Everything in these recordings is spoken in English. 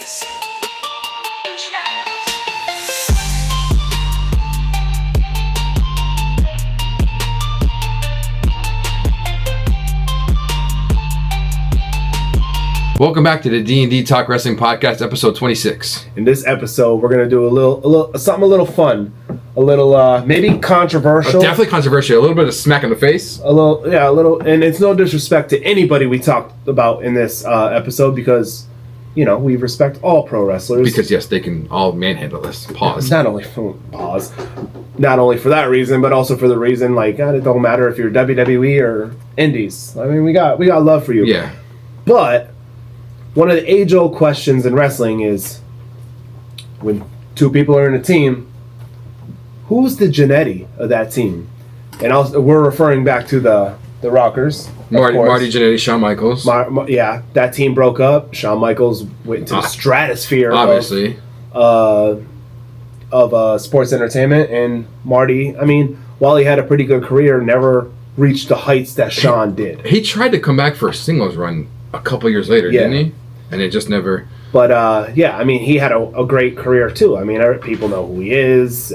Welcome back to the D&D Talk Wrestling Podcast, episode 26. In this episode, we're gonna do a little fun, a little maybe controversial. Definitely controversial. A little bit of smack in the face. A little, and it's no disrespect to anybody we talked about in this episode because, you know, we respect all pro wrestlers. Because yes, they can all manhandle us. Pause. Not only for that reason, but also for the reason like it don't matter if you're WWE or Indies. I mean, we got love for you. Yeah. But one of the age-old questions in wrestling is, when two people are in a team, who's the Jannetty of that team? And also, we're referring back to the Rockers. Marty Jannetty, Shawn Michaels. Yeah, that team broke up. Shawn Michaels went into the stratosphere obviously. of sports entertainment. And Marty, I mean, while he had a pretty good career, never reached the heights that Shawn did. He tried to come back for a singles run a couple years later, didn't he? And it just never... But, yeah, I mean, he had a great career, too. I mean, people know who he is.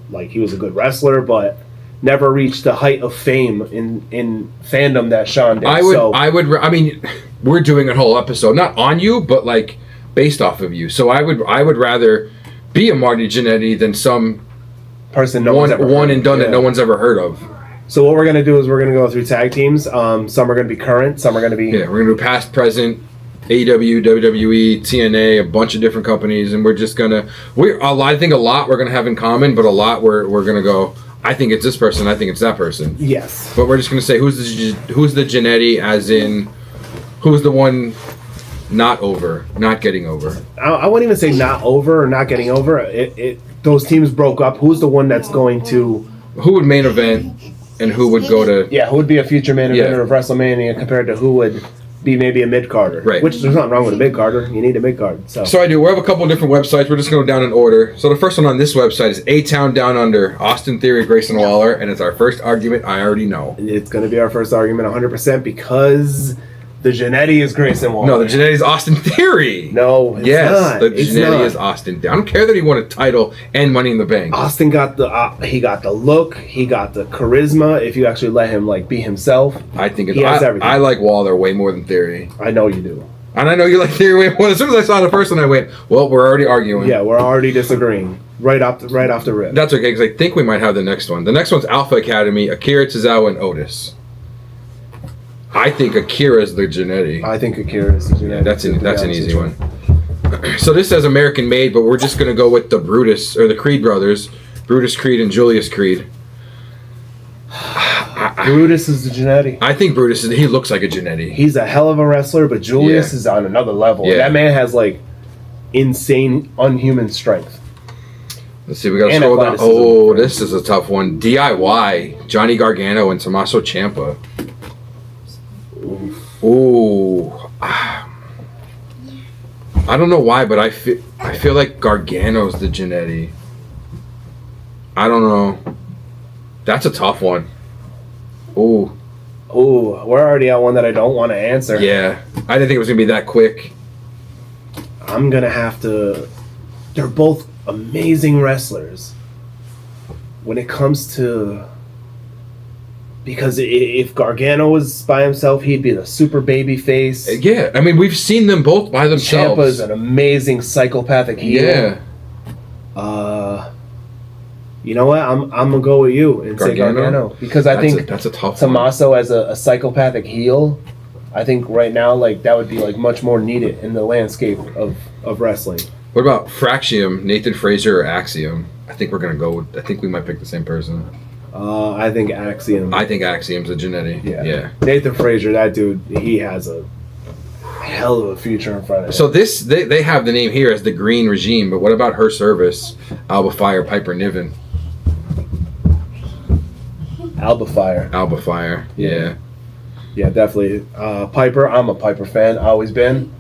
Like, he was a good wrestler, but never reached the height of fame in fandom that Shawn did. I mean, we're doing a whole episode, not on you, but, like, based off of you. So I would rather be a Marty Jannetty than some person one and done that no one's ever heard of. So what we're going to do is we're going to go through tag teams. Some are going to be current, some are going to be... Yeah, we're going to do past, present, AEW, WWE, TNA, a bunch of different companies, and we're just gonna I think a lot we're gonna have in common, but a lot we're gonna go, I think it's this person, I think it's that person. Yes. But we're just gonna say who's the Jannetty, as in who's the one not getting over. I wouldn't even say not over or not getting over. Those teams broke up. Who's the one that's going to... Who would main event and who would go to... Yeah, who would be a future main eventer of WrestleMania compared to who would be maybe a mid-carder. Right. Which there's nothing wrong with a mid-carder. You need a mid-card. So I do. We have a couple of different websites. We're just going to go down in order. So the first one on this website is A-Town Down Under, Austin Theory, Grayson Waller, and it's our first argument. I already know. It's going to be our first argument 100% because the Jannetty is Grayson Waller. No, the Jannetty is Austin Theory. No, it's not. The Jannetty is Austin Theory. I don't care that he won a title and Money in the Bank. Austin got he got the look, he got the charisma. If you actually let him be himself, I think he has everything. I like Waller way more than Theory. I know you do, and I know you like Theory way more. As soon as I saw the first one, I went, "Well, we're already arguing." Yeah, we're already disagreeing right off the rip. That's okay because I think we might have the next one. The next one's Alpha Academy, Akira Tozawa and Otis. I think Akira's the Jannetty. I think Akira's the Jannetty. Yeah, that's an easy one. So this says American made, but we're just going to go with the Brutus, or the Creed brothers. Brutus Creed and Julius Creed. Brutus is the Jannetty. I think Brutus he looks like a Jannetty. He's a hell of a wrestler, but Julius is on another level. Yeah. That man has insane, unhuman strength. Let's see, we got to scroll down. Oh, this is a tough one. DIY, Johnny Gargano and Tommaso Ciampa. Ooh. I don't know why, but I feel like Gargano's the Jannetty. I don't know. That's a tough one. Ooh, we're already on one that I don't want to answer. Yeah. I didn't think it was going to be that quick. I'm going to have to... They're both amazing wrestlers. When it comes to... Because if Gargano was by himself, he'd be the super baby face. Yeah, I mean, we've seen them both by themselves. Ciampa's an amazing psychopathic heel. Yeah. You know what? I'm gonna go with you and say Gargano because I think that's a tough Tommaso one. As a psychopathic heel, I think right now that would be much more needed in the landscape of wrestling. What about Fraxium, Nathan Frazier, or Axiom? I think we're gonna go with. I think we might pick the same person. I think Axiom. I think Axiom's a Jannetty. Yeah. Nathan Frazier, that dude, he has a hell of a future in front of him. So they have the name here as the Green Regime, but what about her service? Alba Fire, Piper Niven. Alba Fire. Yeah. Yeah, definitely. Piper, I'm a Piper fan. Always been.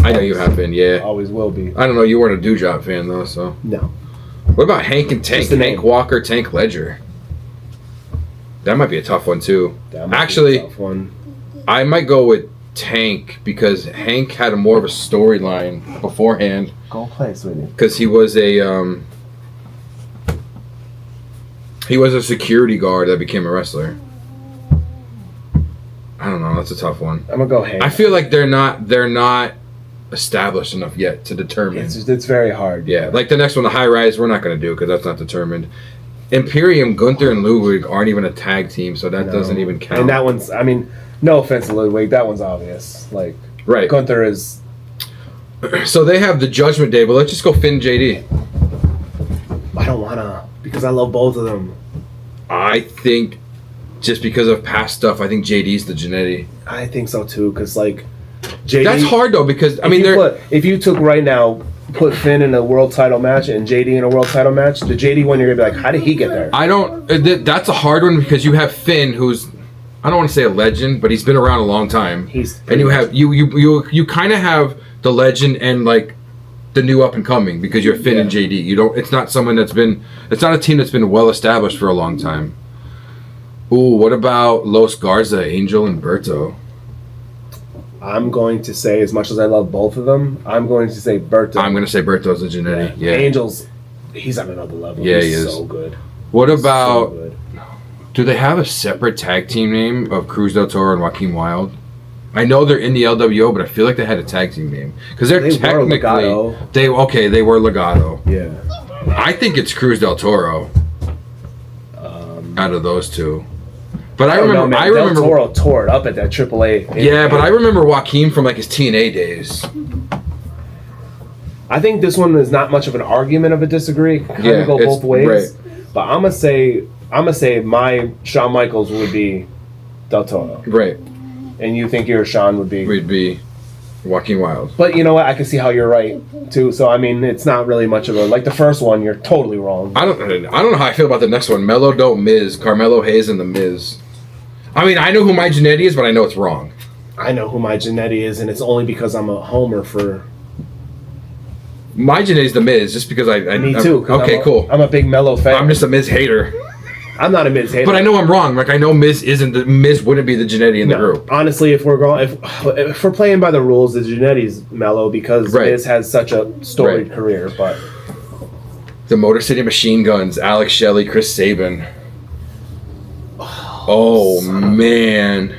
I know you have been, yeah. Always will be. I don't know, you weren't a Doudrop fan though, so. No. What about Hank and Tank? Hank Walker, Tank Ledger. That might be a tough one too. That might be a tough one. I might go with Tank because Hank had more of a storyline beforehand. Go play, sweetie. Because he was a security guard that became a wrestler. I don't know. That's a tough one. I'm gonna go Hank. I feel like they're not established enough yet to determine. It's very hard. Yeah, like the next one, the High Rise, we're not going to do because that's not determined. Imperium, Gunther, and Ludwig aren't even a tag team, so that doesn't even count. And that one's, I mean, no offense to Ludwig, that one's obvious. Like, right. Gunther is. So they have the Judgment Day, but let's just go Finn JD. I don't want to, because I love both of them. I think just because of past stuff, I think JD's the Jannetty. I think so too, because, like, JD. That's hard, though, because, I mean, if you took right now, put Finn in a world title match and JD in a world title match, the JD one, you're going to be like, how did he get there? That's a hard one because you have Finn, who's, I don't want to say a legend, but he's been around a long time. And you have, you kind of have the legend and, like, the new up and coming because you're Finn and JD. You don't, it's not someone it's not a team that's been well established for a long time. Ooh, what about Los Garza, Angel, and Berto? I'm going to say, as much as I love both of them, I'm going to say Berto. I'm going to say Berto's a Jannetty. Yeah. Angel's, he's on another level. Yeah, he's he is. So good. What about, do they have a separate tag team name of Cruz del Toro and Joaquin Wilde? I know they're in the LWO, but I feel like they had a tag team name. Because they technically, they were Legado. Yeah. I think it's Cruz del Toro out of those two. But I remember Del Toro tore it up at that AAA. Yeah, but I remember Joaquin from like his TNA days. I think this one is not much of an argument of a disagree. Kind of go both ways. Right. But I'm gonna say my Shawn Michaels would be Del Toro. Right. And you think your Shawn would be Joaquin Wilde. But you know what? I can see how you're right too. So I mean, it's not really much of a, like the first one. You're totally wrong. I don't know how I feel about the next one. Mello Dope Miz, Carmelo Hayes, and the Miz. I mean, I know who my Jannetty is, but I know it's wrong. I know who my Jannetty is, and it's only because I'm a homer for. My Jannetty's the Miz, just because Me too. Okay, cool. I'm a big Mello fan. I'm just a Miz hater. I'm not a Miz hater. But I know I'm wrong. Like, I know Miz wouldn't be the Jannetty in the group. Honestly, if we're playing by the rules, the Jannetty's Mello because Miz has such a storied career. But the Motor City Machine Guns, Alex Shelley, Chris Sabin. Oh man.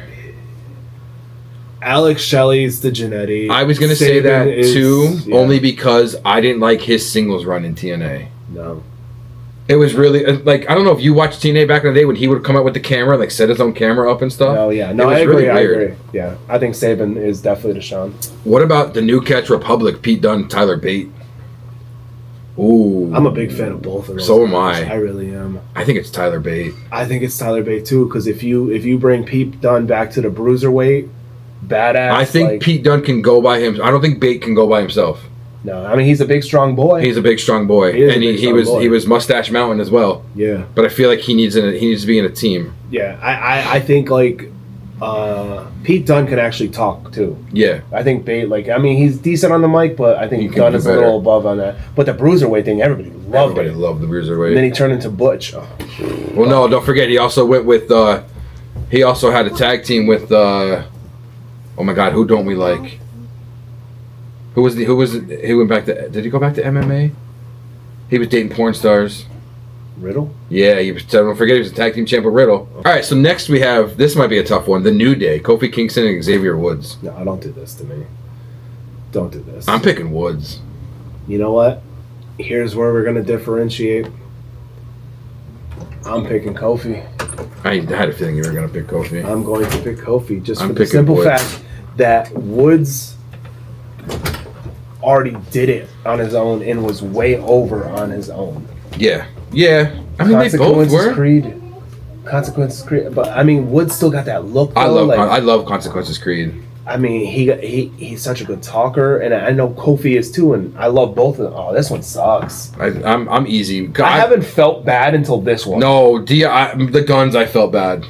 Alex Shelley's the Jannetty. I was gonna say that too, only because I didn't like his singles run in TNA. No. It was really like, I don't know if you watched TNA back in the day when he would come out with the camera, like set his own camera up and stuff. Oh yeah, no, I agree. I agree. Yeah, I think Sabin is definitely the Shawn. What about the New Catch Republic? Pete Dunne, Tyler Bate. Ooh, I'm a big fan of both of those. So am I. I really am. I think it's Tyler Bate. I think it's Tyler Bate too, because if you bring Pete Dunne back to the bruiserweight, badass. I think Pete Dunne can go by him. I don't think Bate can go by himself. No, I mean he's a big strong boy. He's a big strong boy, and he was Mustache Mountain as well. Yeah, but I feel like he needs to be in a team. Yeah, I think like Pete Dunne can actually talk too. Yeah, I think Bate he's decent on the mic, but I think Dunne is a little above on that. But the bruiserweight thing, everybody loved the bruiserweight. And then he turned into Butch. Oh. Well, no, don't forget he also went with. He also had a tag team with. Oh my God, who don't we like? Who went back to? Did he go back to MMA? He was dating porn stars. Riddle? Yeah, don't forget he was a tag team champ with Riddle. All right, so next we have, this might be a tough one, the New Day, Kofi Kingston and Xavier Woods. No, don't do this to me. Don't do this. I'm picking Woods. You know what? Here's where we're going to differentiate. I'm picking Kofi. I had a feeling you were going to pick Kofi. I'm going to pick Kofi just for the simple fact that Woods already did it on his own and was way over on his own. Yeah. Yeah. I mean, they both were. Consequences Creed. But, I mean, Woods still got that look, though. I love Consequences Creed. I mean, he's such a good talker, and I know Kofi is too, and I love both of them. Oh, this one sucks. I'm easy. I haven't felt bad until this one. No, the Guns, I felt bad.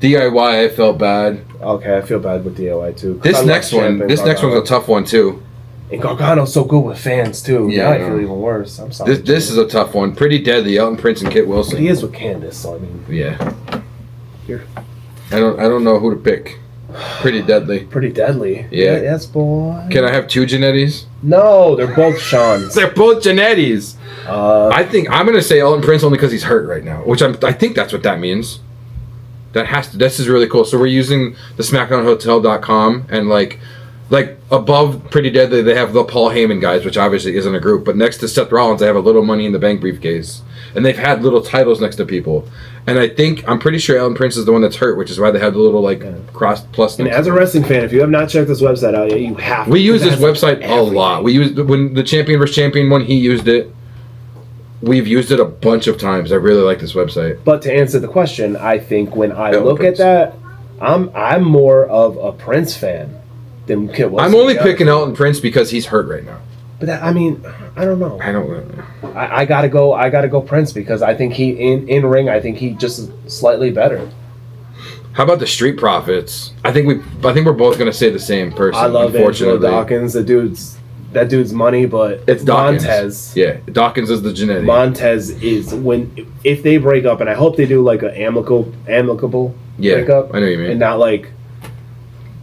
DIY, I felt bad. Okay, I feel bad with DIY too. This next one's a tough one too. And Gargano's so good with fans too. Yeah, now I feel even worse. I'm sorry. This is a tough one. Pretty Deadly, Elton Prince and Kit Wilson. But he is with Candace, so I mean. Yeah. Here. I don't know who to pick. Pretty deadly. Pretty deadly. Yeah. Yes, boy. Can I have two Jannettys? No, they're both Sean's. They're both Jannettys. I think I'm gonna say Elton Prince only because he's hurt right now, which I think that's what that means. This is really cool. So we're using the SmackDownHotel.com and like above Pretty Deadly, they have the Paul Heyman guys, which obviously isn't a group, but next to Seth Rollins, they have a little Money in the Bank briefcase, and they've had little titles next to people. And I'm pretty sure Elton Prince is the one that's hurt, which is why they have the little cross plus. And as a wrestling fan, if you have not checked this website out yet, you have to. We use this website a lot. We used when the Champion vs. Champion one. He used it. We've used it a bunch of times. I really like this website. But to answer the question, I think when I look at that, I'm more of a Prince fan than Kit Wilson. I'm only picking Elton Prince because he's hurt right now. But I don't know. I don't know. I gotta go Prince because I think he in ring. I think he just slightly better. How about the Street Profits? I think we're both gonna say the same person. I love Angelo Dawkins. That dude's money, but it's Dawkins. Montez. Yeah, Dawkins is the Jannetty. Montez is if they break up, and I hope they do like an amicable breakup. I know what you mean, and not like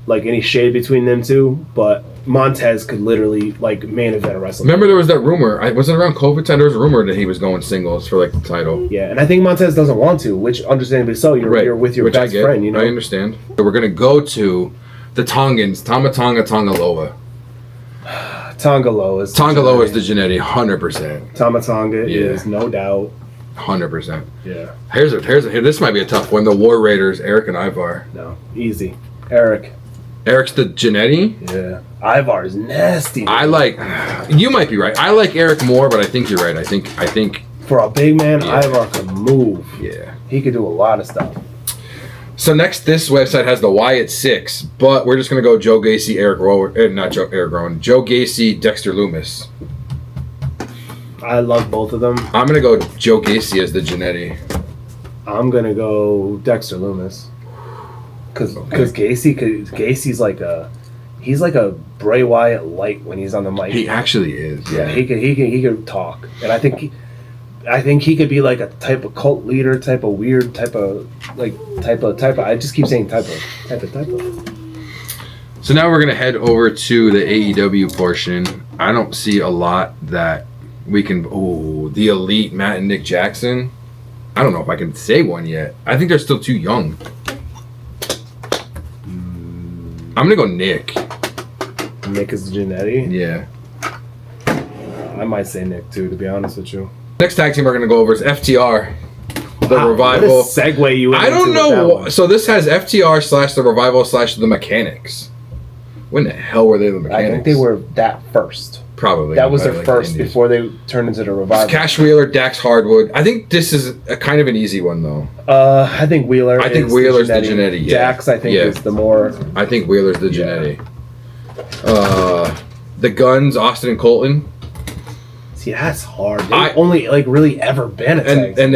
any shade between them two, but Montez could literally main event a wrestling. Remember there was that rumor, wasn't around COVID time, there was a rumor that he was going singles for the title. Yeah, and I think Montez doesn't want to, which understandably so. You're with your best friend, you know. I understand. So we're gonna go to the Tongans, Tongaloa. Tongaloa is the Jannetty, 100%. Tonga is no doubt 100%. Yeah. Here's this might be a tough one. The War Raiders, Eric and Ivar. No, easy. Eric's the Jannetty? Yeah. Ivar is nasty. You might be right. I like Eric more, but I think you're right. I think for a big man, Ivar can move. Yeah. He could do a lot of stuff. So next, this website has the Wyatt 6, but we're just going to go Joe Gacy, Joe Gacy, Dexter Lumis. I love both of them. I'm going to go Joe Gacy as the Jannetty. I'm going to go Dexter Lumis. Because Gacy's he's like a Bray Wyatt light when he's on the mic. He actually is. Yeah, he could talk. And I think he could be like a type of cult leader, type of weird, type of. I just keep saying type of. So now we're gonna head over to the AEW portion. I don't see a lot that we can. Oh, the Elite, Matt and Nick Jackson. I don't know if I can say one yet. I think they're still too young. I'm gonna go Nick. Nick is Jannetty? Yeah. I might say Nick too, to be honest with you. Next tag team we're gonna go over is FTR. The Revival. What a segue you went I don't into know. So this has FTR / the Revival / the Mechanics. When the hell were they the Mechanics? I think they were that first. Probably. That was their first before they turned into the Revival. Cash Wheeler, Dax Hardwood. I think this is a kind of an easy one though. I think Wheeler. I think Wheeler's the Jannetty. Yeah. Dax, I think, is the more. I think Wheeler's the Jannetty. The Guns, Austin and Colton. See, that's hard. They've only really ever been a tag. And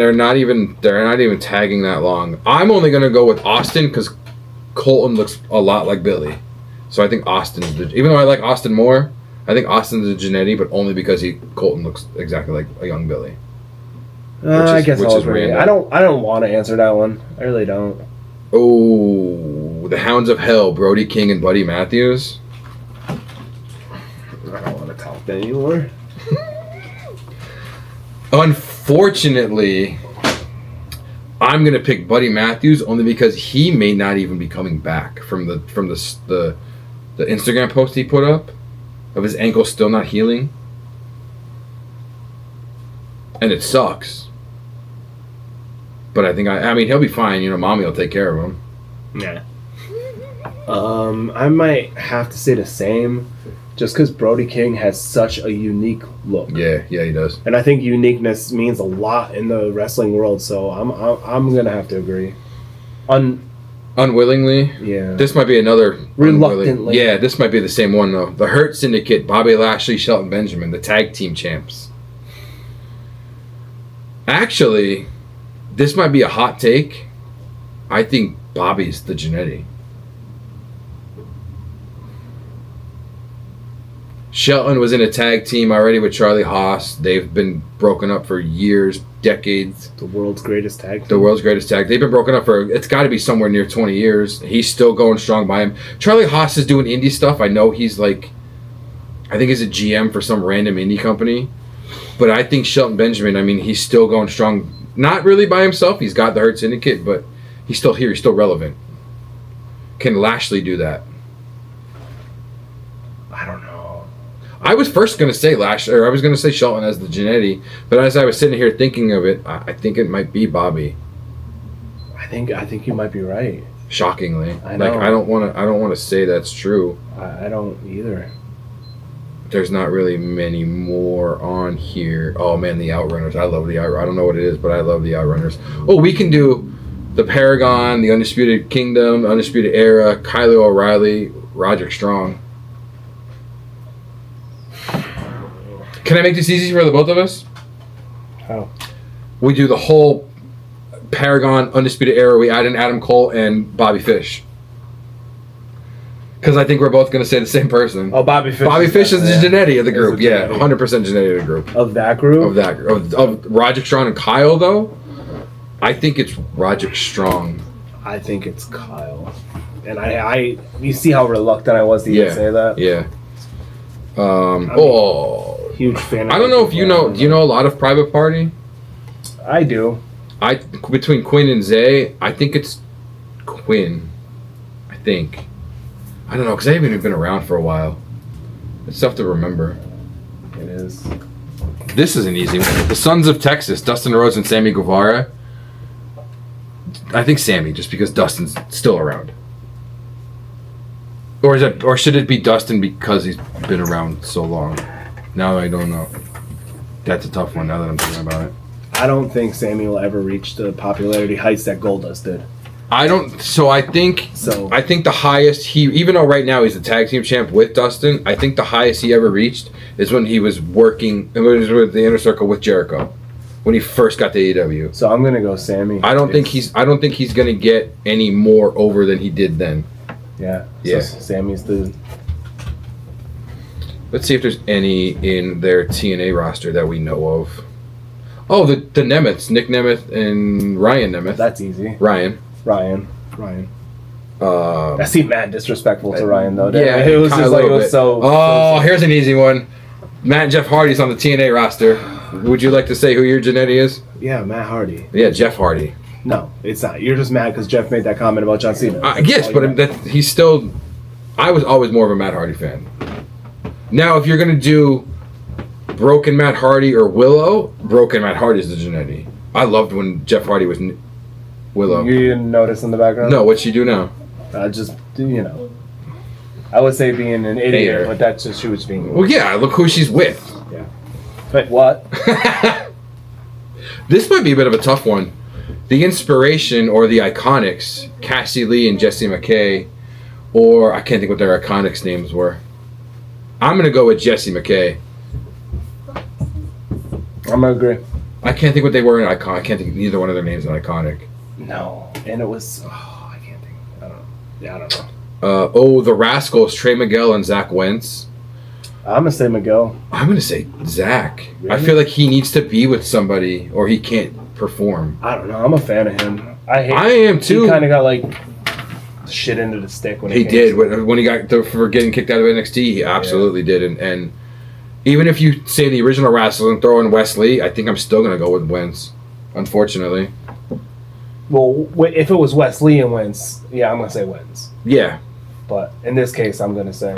they're not even tagging that long. I'm only gonna go with Austin because Colton looks a lot like Billy. So I think Austin's even though I like Austin more, I think Austin's a Jannetty, but only because Colton looks exactly like a young Billy. I guess I don't want to answer that one. I really don't. Oh, the Hounds of Hell, Brody King and Buddy Matthews. I don't want to talk anymore. Unfortunately, I'm gonna pick Buddy Matthews only because he may not even be coming back from the Instagram post he put up of his ankle still not healing, and it sucks. But I think I mean he'll be fine. Mommy will take care of him. Yeah. I might have to say the same, just because Brody King has such a unique look. Yeah, he does. And I think uniqueness means a lot in the wrestling world, so I'm gonna have to agree. Unwillingly? Yeah. This might be another... Reluctantly. Yeah, this might be the same one, though. The Hurt Syndicate, Bobby Lashley, Shelton Benjamin, the tag team champs. Actually, this might be a hot take. I think Bobby's the Jannetty. Shelton was in a tag team already with Charlie Haas. They've been broken up for years decades. The world's greatest tag. The world's greatest tag. They've been broken up for, it's got to be somewhere near 20 years. He's still going strong by him. Charlie Haas is doing indie stuff. I know he's like, I think he's a GM for some random indie company. But I think Shelton Benjamin, I mean, he's still going strong. Not really by himself. He's got the Hurt Syndicate, but he's still here. He's still relevant. Can Lashley do that? I don't know. I was first going to say Lashley, or I was going to say Shelton as the Jannetty, but as I was sitting here thinking of it, I think it might be Bobby. I think you might be right. Shockingly, I know. like I don't want to say that's true. I don't either. There's not really many more on here. Oh man, the Outrunners. I love the Outrunners. I don't know what it is, but I love the Outrunners. Oh, we can do the Paragon, the Undisputed Kingdom, Undisputed Era, Kylo O'Reilly, Roderick Strong. Can I make this easy for the both of us? How? We do the whole Paragon, Undisputed Era. We add in Adam Cole and Bobby Fish. Because I think we're both going to say the same person. Oh, Bobby Fish. Bobby Fish is the Jannetty of the group. Yeah, Jannetty. 100% Jannetty of the group. Of that group? Of Roderick Strong and Kyle, though, I think it's Roderick Strong. I think it's Kyle. And I you see how reluctant I was to even say that? Yeah. Huge fan of I don't know if you know. Do you know a lot of Private Party? I do. Between Quinn and Zay, I think it's Quinn. I think. I don't know, because they haven't even been around for a while. It's tough to remember. It is. This is an easy one. The Sons of Texas, Dustin Rhodes and Sammy Guevara. I think Sammy, just because Dustin's still around. Or should it be Dustin because he's been around so long? Now I don't know. That's a tough one now that I'm thinking about it. I don't think Sammy will ever reach the popularity heights that Goldust did. I think the highest even though right now he's the tag team champ with Dustin, I think the highest he ever reached is when he was working with the Inner Circle with Jericho. When he first got to AEW. So I'm gonna go Sammy. I don't think he's gonna get any more over than he did then. Yeah. Yeah. So Sammy's the. Let's see if there's any in their TNA roster that we know of. Oh, the Nemeths, Nick Nemeth and Ryan Nemeth. That's easy. Ryan. That seemed mad disrespectful to Ryan though. Yeah, it was just like it was so. Oh, here's an easy one. Matt and Jeff Hardy's on the TNA roster. Would you like to say who your Jannetty is? Yeah, Matt Hardy. Yeah, Jeff Hardy. No, it's not. You're just mad because Jeff made that comment about John Cena. Yes, but he's still. I was always more of a Matt Hardy fan. Now, if you're gonna do Broken Matt Hardy or Willow, Broken Matt Hardy is the Jannetty. I loved when Jeff Hardy was Willow. You didn't notice in the background? No, what'd she do now? Just, I would say being an idiot, but that's just she was being. Well, yeah, look who she's with. Yeah. But what? This might be a bit of a tough one. The Inspiration or the Iconics, Cassie Lee and Jessie McKay, or I can't think what their Iconics names were. I'm going to go with Jessie McKay. I'm going to agree. I can't think what they were in Iconic. I can't think either one of their names in Iconic. No. And it was, I can't think. I don't know. Yeah, I don't know. The Rascals, Trey Miguel and Zach Wentz. I'm going to say Miguel. I'm going to say Zach. Really? I feel like he needs to be with somebody or he can't perform. I don't know. I'm a fan of him. I am too. He kind of got like shit into the stick when he did. When he got for getting kicked out of NXT, he absolutely did. And even if you say the original Rascals and throw in Wesley, I think I'm still going to go with Wentz, unfortunately. Well, if it was Wesley and Wentz, yeah, I'm going to say Wentz. Yeah. But in this case, I'm going to say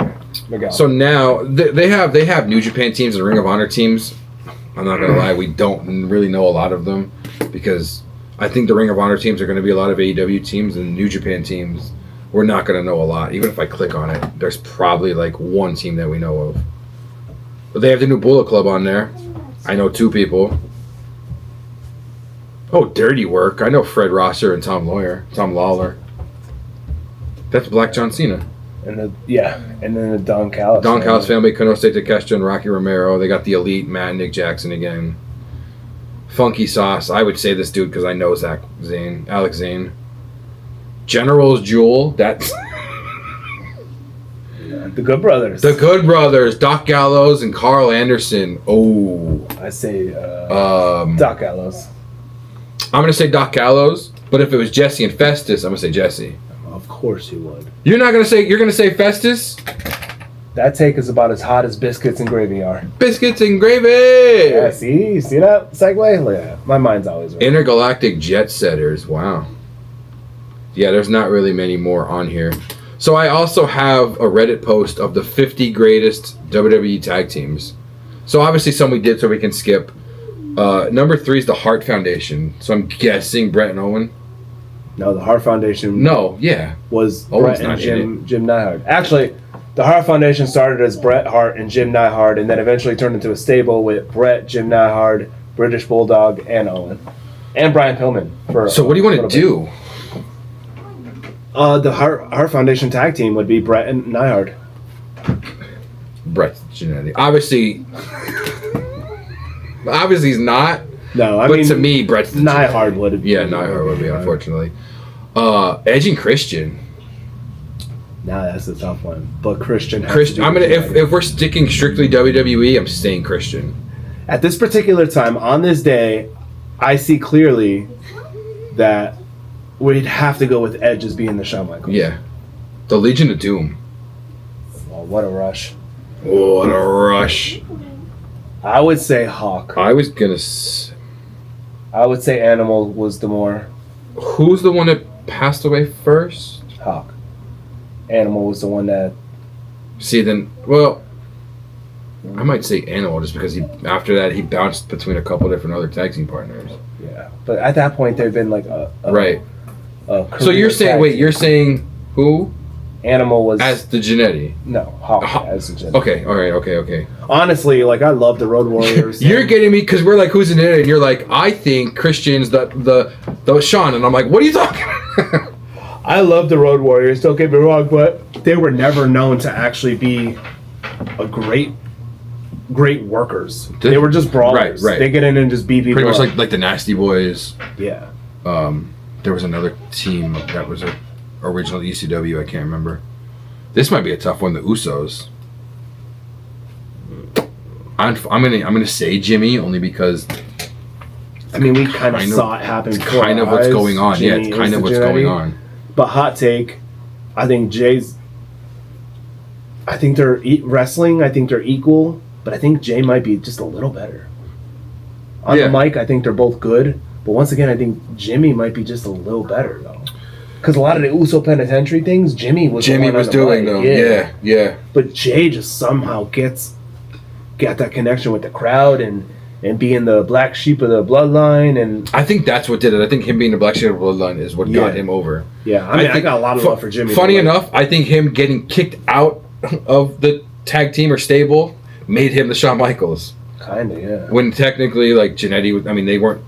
Miguel. So now they have New Japan teams and Ring of Honor teams. I'm not going to lie, we don't really know a lot of them because I think the Ring of Honor teams are going to be a lot of AEW teams and New Japan teams. We're not going to know a lot. Even if I click on it, there's probably like one team that we know of. But they have the new Bullet Club on there. I know two people. Oh, Dirty Work. I know Fred Rosser and Tom Lawler. That's Black John Cena. And then the Don Callis. Don Callis family, Konosuke Takeshita and Rocky Romero. They got the Elite, Matt and Nick Jackson again. Funky Sauce. I would say this dude because I know Alex Zane. General's Jewel. That's the Good Brothers. The Good Brothers. Doc Gallows and Carl Anderson. Oh. I say Doc Gallows. I'm gonna say Doc Gallows, but if it was Jesse and Festus, I'm gonna say Jesse. Of course you would. You're gonna say Festus? That take is about as hot as biscuits and gravy are. Biscuits and gravy! Yeah, see that segue? Look at that. My mind's always right. Intergalactic Jet Setters, wow. Yeah, there's not really many more on here. So I also have a Reddit post of the 50 greatest WWE tag teams. So obviously some we did so we can skip. Number 3 is the Hart Foundation. So I'm guessing Brett and Owen. No, the Hart Foundation. No, yeah. Was Owen's Bret and not Jim Neidhart. Actually, the Hart Foundation started as Bret Hart and Jim Neidhart, and then eventually turned into a stable with Bret, Jim Neidhart, British Bulldog, and Owen, and Brian Pillman. So what do you want to do? The Hart Foundation tag team would be Bret and Neidhart. Bret Jannetty. Obviously he's not. No, I but mean, to me, Bret's the Neidhart would be. Yeah, Neidhart would be, unfortunately. Edge and Christian. Nah, that's a tough one. But Christian. I'm gonna if we're sticking strictly WWE, I'm saying Christian. At this particular time, on this day, I see clearly that we'd have to go with Edge as being the Shawn Michaels. Yeah, the Legion of Doom. Oh, what a rush! Oh, what a rush! I would say Hawk. I was gonna. I would say Animal was the more. Who's the one that passed away first? Hawk. Animal was the one that. See, then, well, I might say Animal just because after that he bounced between a couple different other tag team partners. Yeah, but at that point there'd been like a right. So you're saying you're saying who? Animal was as the Jannetty. No, Hawk as the Jannetty. Okay, all right, okay. Honestly, like I love the Road Warriors. You're getting me because we're like, who's in it? And you're like, I think Christian's the Sean, and I'm like, what are you talking? I love the Road Warriors. Don't get me wrong, but they were never known to actually be a great workers. They were just brawlers. Right. They get in and just beat people. Pretty much like the Nasty Boys. Yeah. There was another team that was a original ECW. I can't remember. This might be a tough one. The Usos. I'm gonna say Jimmy only because. I mean, we kind of saw it happen. It's kind of what's going on. Yeah, it's kind of what's going on. But hot take, I think Jay's. I think they're wrestling. I think they're equal, but I think Jay might be just a little better. On the mic, I think they're both good, but once again, I think Jimmy might be just a little better though. Because a lot of the Uso Penitentiary things, Jimmy was doing though. Yeah. But Jay just somehow got that connection with the crowd and being the black sheep of the bloodline, and I think that's what did it. I think him being the black sheep of the bloodline is what got him over. Yeah, I mean, I got a lot of love for Jimmy. Funny enough, I think him getting kicked out of the tag team or stable made him the Shawn Michaels. Kinda, yeah. When technically, like Jannetty was, I mean, they weren't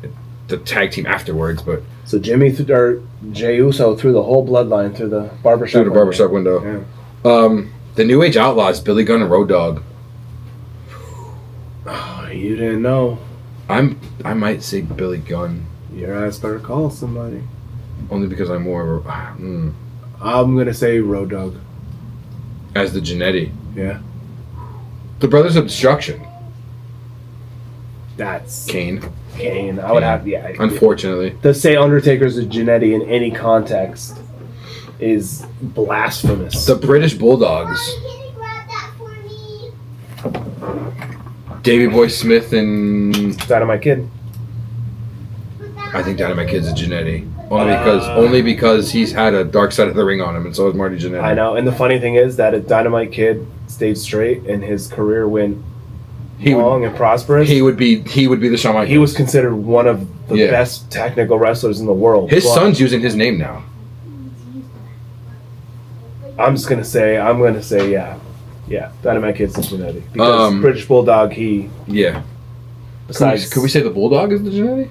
the tag team afterwards, but so Jay Uso through the whole bloodline through the barbershop window. Yeah. The New Age Outlaws, Billy Gunn and Road Dogg. Oh, you didn't know. I might say Billy Gunn. Your ass better call somebody. Only because I'm more. I'm gonna say Road Dogg. As the Jannetty. Yeah. The Brothers of Destruction. That's Kane. I would have Unfortunately. To say Undertaker's a Jannetty in any context is blasphemous. The British Bulldogs. Can you grab that for me? Davey Boy Smith and Dynamite Kid. I think Dynamite Kid's a Jannetty. Only because he's had a Dark Side of the Ring on him, and so is Marty Jannetty. I know, and the funny thing is that if Dynamite Kid stayed straight and his career went long and prosperous, he would be the Shawn Michaels. He was considered one of the best technical wrestlers in the world. His son's using his name now. I'm gonna say Dynamite Kid's the Jannetty because British Bulldog Besides, could we say the Bulldog is the Jannetty?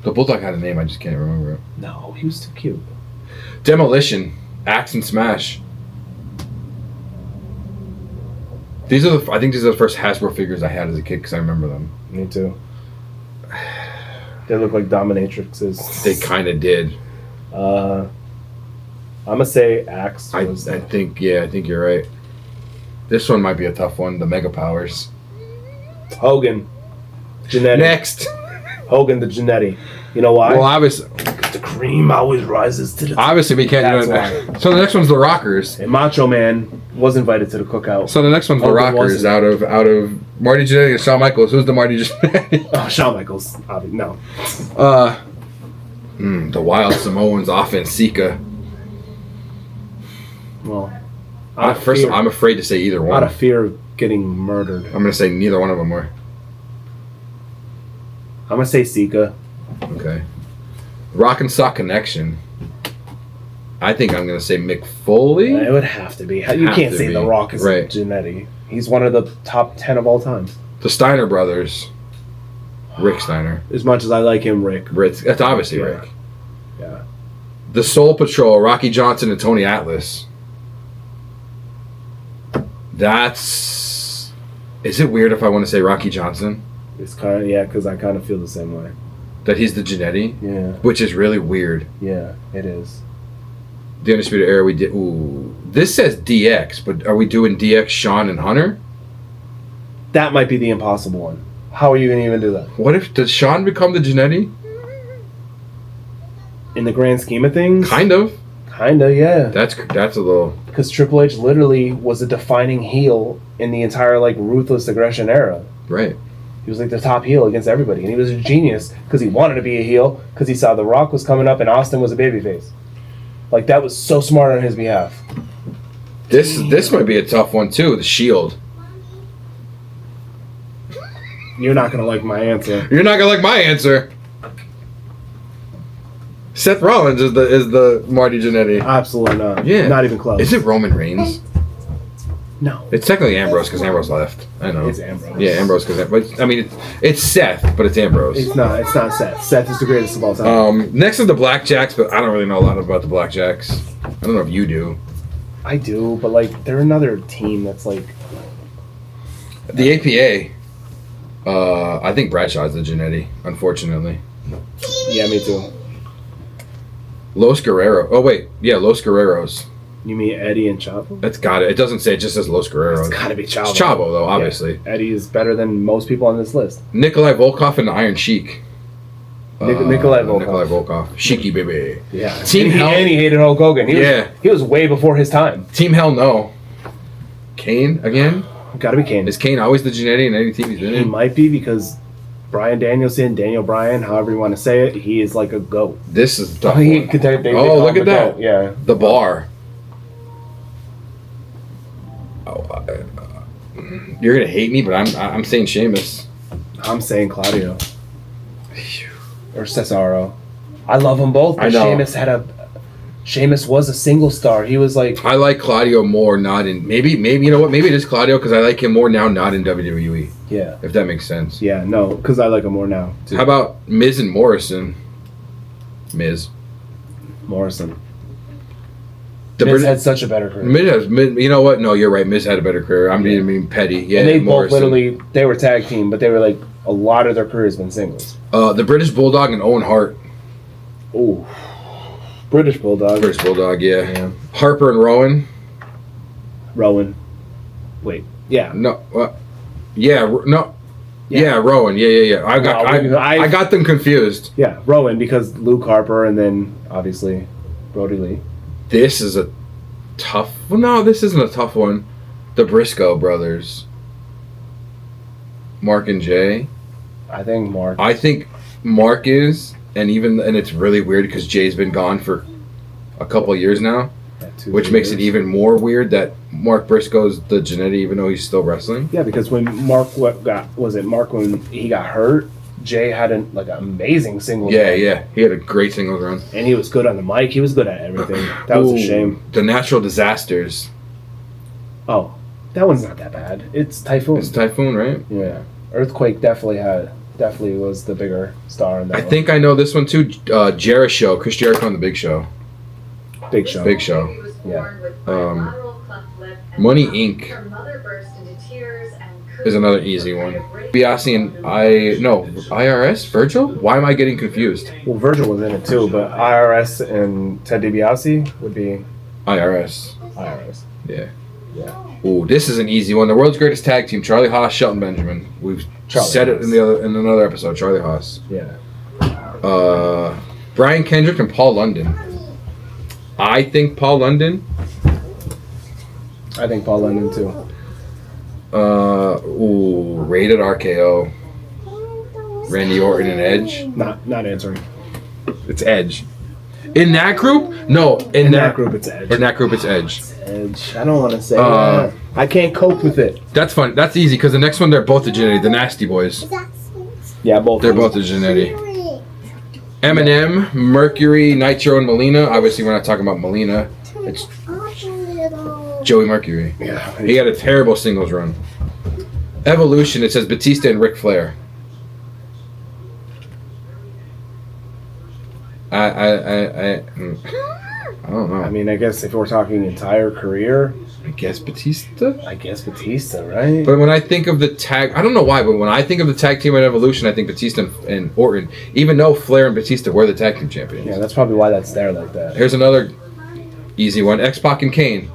The Bulldog had a name, I just can't remember it. No, he was too cute. Demolition, Axe and Smash. I think these are the first Hasbro figures I had as a kid because I remember them. Me too. They look like dominatrixes. They kind of did. I'm gonna say Axe. I think you're right. This one might be a tough one. The Mega Powers. Hogan. Jannetty. Next. Hogan the Jannetty. You know why? Well, obviously, The cream always rises to the top. obviously we can't do That's that. So the next one's the Rockers. And Macho Man was invited to the cookout. So the next one's the Hogan Rockers wasn't. out of Marty Jannetty and Shawn Michaels. Who's the Marty Jannetty? Oh, Shawn Michaels. No. The Wild Samoans offense, Sika. Well, I'm afraid to say either out one. of fear of getting murdered. I'm gonna say neither one of them were. I'm going to say Sika. Okay. Rock and Sock Connection. I think I'm gonna say Mick Foley. It would have to be. You Have can't to say be. The Rock is Right. Jannetty. He's one of the top 10 of all time. The Steiner brothers. Rick Steiner. As much as I like him, Rick. That's obviously Yeah. Rick. Yeah. The Soul Patrol, Rocky Johnson and Tony Atlas. That's. Is it weird if I want to say Rocky Johnson? It's kind of, yeah, because I kind of feel the same way. That he's the Jannetty? Yeah. Which is really weird. Yeah, it is. The Undisputed Era, we did. Ooh. This says DX, but are we doing DX, Shawn, and Hunter? That might be the impossible one. How are you going to even do that? What if. Does Shawn become the Jannetty? In the grand scheme of things? Kind of. Kinda, yeah. That's a little. Because Triple H literally was a defining heel in the entire, like, ruthless aggression era. Right. He was, like, the top heel against everybody. And he was a genius because he wanted to be a heel because he saw The Rock was coming up and Austin was a babyface. Like, that was so smart on his behalf. This might be a tough one, too. The Shield. You're not going to like my answer. You're not gonna like my answer. Seth Rollins is the Marty Jannetty. Absolutely not. Yeah. Not even close. Is it Roman Reigns? No. It's technically Ambrose because Ambrose left. I know. It's Ambrose. Yeah, Ambrose because I mean it's Seth, but it's Ambrose. It's not Seth. Seth is the greatest of all time. Next is the Blackjacks, but I don't really know a lot about the Blackjacks. I don't know if you do. I do, but like they're another team that's like The APA. I think Bradshaw's the Jannetty, unfortunately. yeah, me too. Los Guerrero. Oh wait, yeah, Los Guerreros. You mean Eddie and Chavo? That's got it. It doesn't say. It just says Los Guerreros. It's gotta be Chavo. It's Chavo though, obviously. Yeah. Eddie is better than most people on this list. Nikolai Volkov and the Iron Sheik. Nikolai Volkov. Nikolai Volkov. Sheiky baby. Yeah. Team and, Hell. and he hated Hulk Hogan. Yeah. He was way before his time. Team Hell No. Kane again? Gotta be Kane. Is Kane always the Jannetty in any team he's been He in? might be because Bryan Danielson, Daniel Bryan, however you want to say it, he is like a goat. This is a tough He one. could- they Oh, call look him at a that. goat, yeah. The Bar. Oh, you're gonna hate me, but I'm saying Sheamus. I'm saying Claudio. Or Cesaro. I love them both, but I know. Sheamus was a single star. He was like, I like Claudio more, not in maybe you know what? Maybe it is Claudio because I like him more now, not in WWE. yeah. If that makes sense. Yeah, no, because I like him more now, too. How about Miz and Morrison? Miz. Morrison? The Miz Brit- had such a better career. Miz, you know what? No, you're right. Miz had a better career. I'm being petty. Yeah, and they Morrison. both literally, they were tag team, but they were like, a lot of their career has been singles. The British Bulldog and Owen Hart. Ooh. British Bulldog. British Bulldog, yeah. Yeah. Harper and Rowan. Rowan. Wait. Yeah. No, yeah, no, Yeah. yeah, Rowan. Yeah. I got them confused. Yeah, Rowan, because Luke Harper and then, obviously, Brody Lee. This is a tough. Well, no, this isn't a tough one. The Briscoe brothers. Mark and Jay. I think Mark. I think Mark is, and it's really weird because Jay's been gone for a couple of years now, which makes it even more weird that Mark Briscoe's the Jannetty even though he's still wrestling. Yeah, because when Mark when he got hurt, Jay had an amazing singles run. Yeah, he had a great singles run. And he was good on the mic. He was good at everything. That was a shame. The Natural Disasters. Oh, that one's not that bad. It's Typhoon. It's Typhoon, right? Yeah. Earthquake definitely was the bigger star in that I think I know this one too. Jericho, Chris Jericho on the Big Show. Big Show. Big Show. Yeah. Money Inc. is another easy one. Biasi and IRS? Virgil? Why am I getting confused? Well, Virgil was in it too, but IRS and Ted DiBiase would be IRS. IRS. Yeah. Yeah. Ooh, this is an easy one. The world's greatest tag team: Charlie Haas, Shelton Benjamin. We've said it in another episode. Charlie Haas. Yeah. Brian Kendrick and Paul London. I think Paul London. I think Paul London too. Rated RKO. Randy Orton and Edge. Not answering. It's Edge. In that group? No. In that group, it's Edge. In that group, it's Edge. Edge. I don't want to say that. I can't cope with it. That's fun. That's easy because the next one, they're both the Jannetty, the Nasty Boys. Yeah, both. They're both the Jannetty. Eminem, Mercury, Nitro, and Melina. Obviously, we're not talking about Melina. It's Joey Mercury. Yeah. He had a terrible singles run. Evolution, it says Batista and Ric Flair. I don't know. I mean, I guess if we're talking entire career, I guess Batista? right? But when I think of the tag, I don't know why, but when I think of the tag team at Evolution, I think Batista and Orton, even though Flair and Batista were the tag team champions. Yeah, that's probably why that's there like that. Here's another easy one. X-Pac and Kane.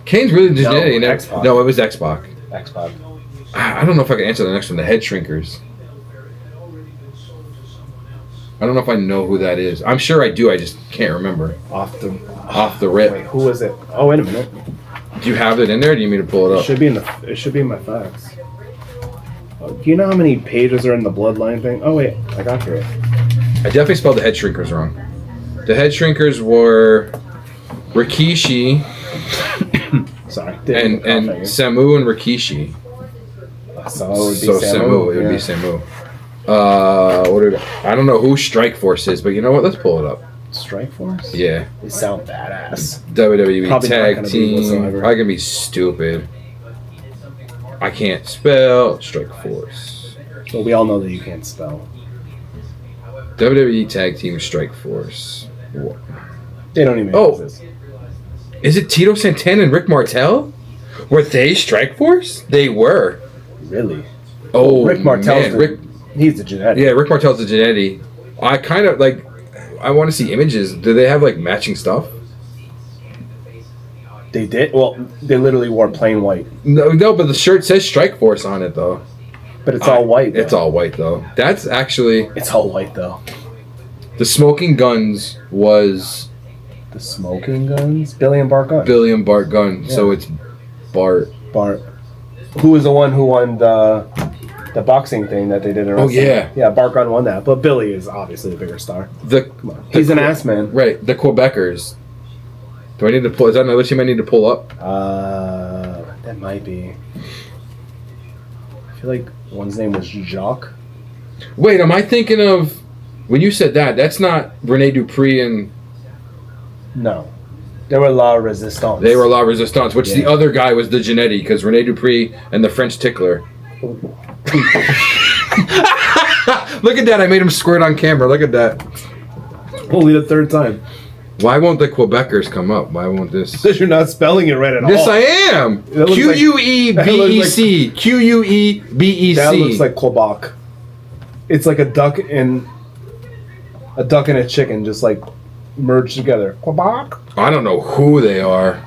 Kane's really the Jannetty. X-Pac. No, it was X-Pac. X-Pac. I don't know if I can answer the next one. The Head Shrinkers. I don't know if I know who that is. I'm sure I do. I just can't remember. Off the rip. Wait, who was it? Oh, wait a minute. Do you have it in there? Or do you need me to pull it It up? should be in my facts. Oh, do you know how many pages are in the bloodline thing? Oh wait, I got through it. I definitely spelled the Head Shrinkers wrong. The Head Shrinkers were Rikishi Sorry. and Samu and Rikishi. So it would be Samu. It would be Samu. I don't know who Strike Force is, but you know what? Let's pull it up. Strike Force? Yeah. They sound badass. WWE Probably not Tag gonna be Team. whatsoever. Probably gonna be stupid. I can't spell Strike Force. But we all know that you can't spell. WWE Tag Team Strike Force. What? They don't even Oh. exist. Is it Tito Santana and Rick Martel? Were they Strike Force? They were. Really? Oh, Rick Martel's man. he's the Jannetty. Yeah, Rick Martel's the Jannetty. I kind of like. I want to see images. Do they have like matching stuff? They did? Well, they literally wore plain white. No, but the shirt says Strike Force on it though. But it's all white. It's all white though. That's actually It's all white though. the Smoking Guns was The Smoking Guns? Billy and Bart Gunn. Billy and Bart Gunn. Yeah. So it's Bart. Bart. Who was the one who won the boxing thing that they did in wrestling? yeah. Yeah, Bart Gunn won that. But Billy is obviously the bigger star. Come on. He's an ass man. Right. The Quebecers. Do I need to pull? Is that another team I need to pull up? That might be. I feel like one's name was Jacques. Wait, am I thinking of when you said that? That's not Rene Dupree and No. They were La Resistance. they were La Resistance, which the Yeah. other guy was the Jannetty because Rene Dupree and the French Tickler. Look at that! I made him squirt on camera. Look at that. Only the third time. Why won't the Quebecers come up? Why won't this? Because you're not spelling it right at all. Yes, I am. That looks like- Quebec. Quebec. That looks like Quebec. It's like a duck and a chicken just like merged together. Quebec. I don't know who they are.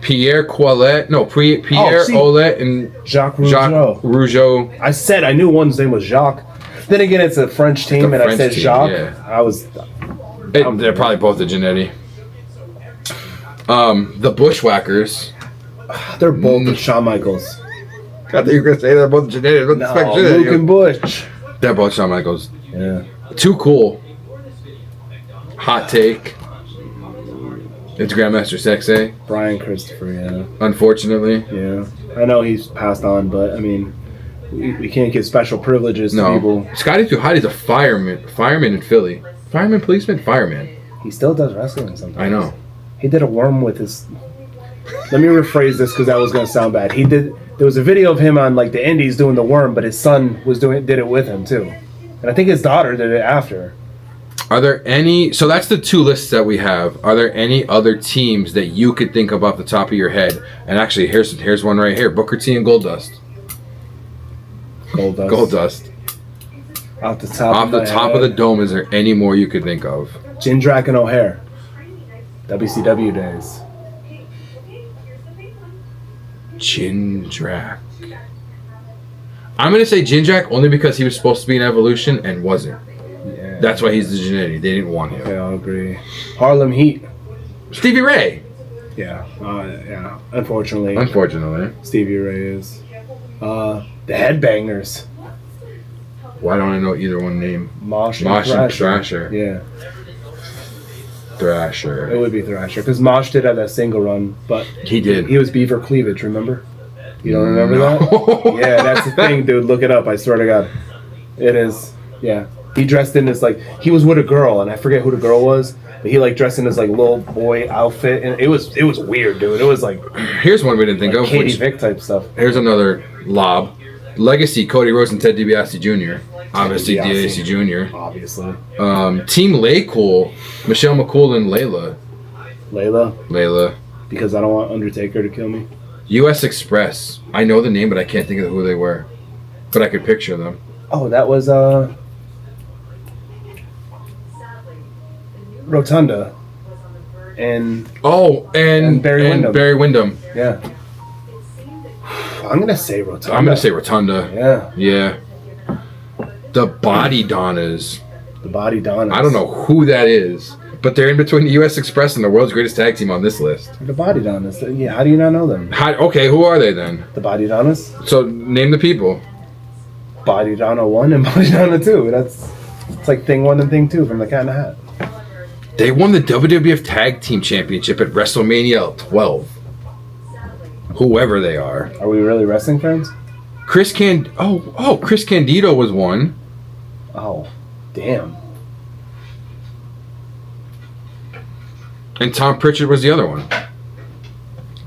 Pierre Quillette. No, Pierre see. Ouellet and Jacques Jacques Rougeau. Rougeau. I knew one's name was Jacques. Then again, it's a French team, and I French said team, Jacques. yeah. They're probably both the Jannetty. The Bushwhackers. They're both the Shawn Michaels. I thought you were gonna say they're both Jannetty. No, Luke and Bush. They're both Shawn Michaels. Yeah. Too cool. Hot take. It's Grandmaster Sexay. Brian Christopher, yeah. Unfortunately. Yeah. I know he's passed on, but I mean, we can't give special privileges to people. No. Scotty Too Hot is a fireman in Philly. Fireman, policeman, fireman. He still does wrestling sometimes. I know. He did a worm with his. Let me rephrase this because that was going to sound bad. There was a video of him on like the Indies doing the worm, but his son did it with him too, and I think his daughter did it after. Are there any? So that's the two lists that we have. Are there any other teams that you could think of off the top of your head? And actually, here's one right here: Booker T and Goldust. Goldust. Goldust. Off the top Off the top of the dome, is there any more you could think of? Jindrak and O'Hare. WCW days. Jindrak. I'm gonna say Jindrak only because he was supposed to be in Evolution and wasn't. Yeah. That's why he's the Jannetty. They didn't want him. Okay, I'll agree. Harlem Heat. Stevie Ray. Yeah. Yeah. Unfortunately. Stevie Ray is. The Headbangers. Why don't I know either one name? Mosh and Thrasher. Yeah. Thrasher. It would be Thrasher because Mosh did have that single run, but He did. he was Beaver Cleavage. Remember? You don't remember No. that? Yeah, that's the thing, dude. Look it up. I swear to God, it is. Yeah, he dressed in this like he was with a girl, and I forget who the girl was, but he like dressed in this like little boy outfit, and it was weird, dude. It was like Here's one we didn't think of. Katie Vick type stuff. Here's another lob. Legacy, Cody Rhodes and Ted DiBiase Jr. Obviously, DiBiase Jr. Obviously. Team Laycool, Michelle McCool and Layla. Because I don't want Undertaker to kill me. U.S. Express. I know the name, but I can't think of who they were. But I could picture them. Oh, that was Rotunda. And Barry Windham. yeah. I'm gonna say Rotunda. I'm gonna say Rotunda. Yeah. Yeah. The Body Donnas. The Body Donnas. I don't know who that is, but they're in between the U.S. Express and the world's greatest tag team on this list. The Body Donnas. Yeah, how do you not know them? Okay, who are they then? The Body Donnas? So name the people. Body Donna 1 and Body Donna 2. It's like thing 1 and thing 2 from the Cat in the Hat. They won the WWF Tag Team Championship at WrestleMania 12. Whoever they are. Are we really wrestling fans? Chris Candido was one. Oh, damn. And Tom Pritchard was the other one.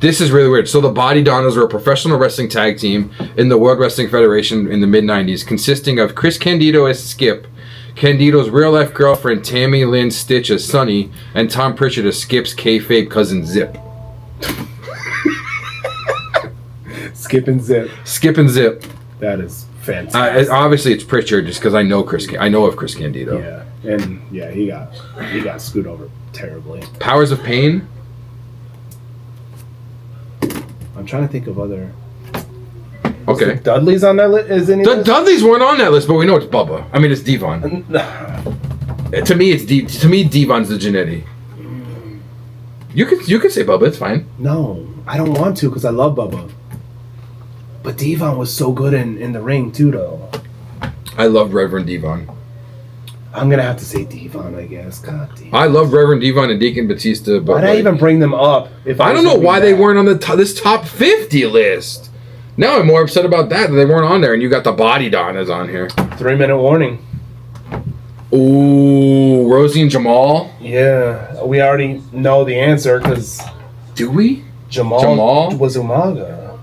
This is really weird. So the Body Donnas were a professional wrestling tag team in the World Wrestling Federation in the mid-90s, consisting of Chris Candido as Skip, Candido's real-life girlfriend Tammy Lynn Stitch as Sonny, and Tom Pritchard as Skip's kayfabe cousin Zip. Skip and Zip. Skip and Zip. That is fantastic. Obviously, it's Pritchard just because I know I know of Chris Candido. Yeah, and yeah, he got screwed over terribly. Powers of Pain. I'm trying to think of other. Okay. Is Dudley's on that list? Is any? The Dudleys weren't on that list, but we know it's Bubba. I mean, it's Devon. To me, Devon's the Jannetty. You could say Bubba. It's fine. No, I don't want to because I love Bubba. But Devon was so good in the ring too, though. I love Reverend Devon. I'm gonna have to say Devon, I guess. God damn. I love Reverend Devon and Deacon Batista, but why'd I even bring them up? If I don't know why they weren't on this top 50 list. Now I'm more upset about that they weren't on there, and you got the Body Donnas on here. 3-minute warning. Ooh, Rosie and Jamal. Yeah, we already know the answer because Do we? Jamal was Umaga.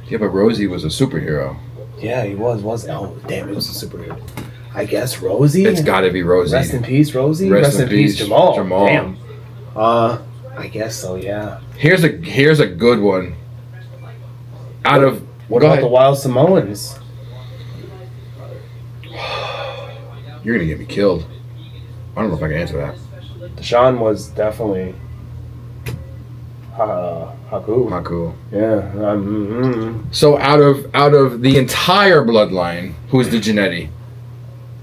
Yeah, but Rosie was a superhero. Yeah, he was. Oh, damn, he was a superhero. I guess Rosie. It's got to be Rosie. Rest in peace, Rosie. Rest in peace, Jamal. Jamal. Damn. I guess so. Yeah. Here's a good one. What about the Wild Samoans? You're gonna get me killed. I don't know if I can answer that. Deshaun was definitely Haku. Haku. Yeah. So out of the entire bloodline, who's the Jannetty?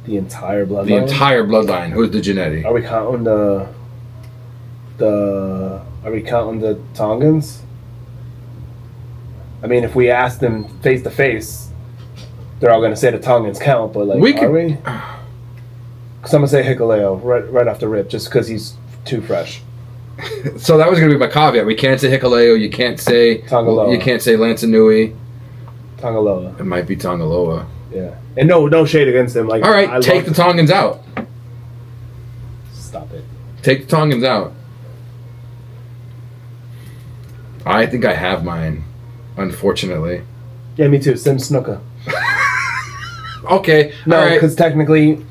The entire bloodline. The entire bloodline, who's the Jannetty? Are we counting Are we counting the Tongans? I mean, if we ask them face to face, they're all gonna say the Tongans count. But like, are we? Because I'm gonna say Hikuleo right off the rip, just because he's too fresh. So that was gonna be my caveat. We can't say Hikuleo. You can't say Tongaloa. You can't say Lansanui. Tongaloa. It might be Tongaloa. Yeah, and no shade against him. Like, all right, take the Tongans out. Stop it. Take the Tongans out. I think I have mine, unfortunately. Yeah, me too. Sim Snuka. Okay. No, because technically,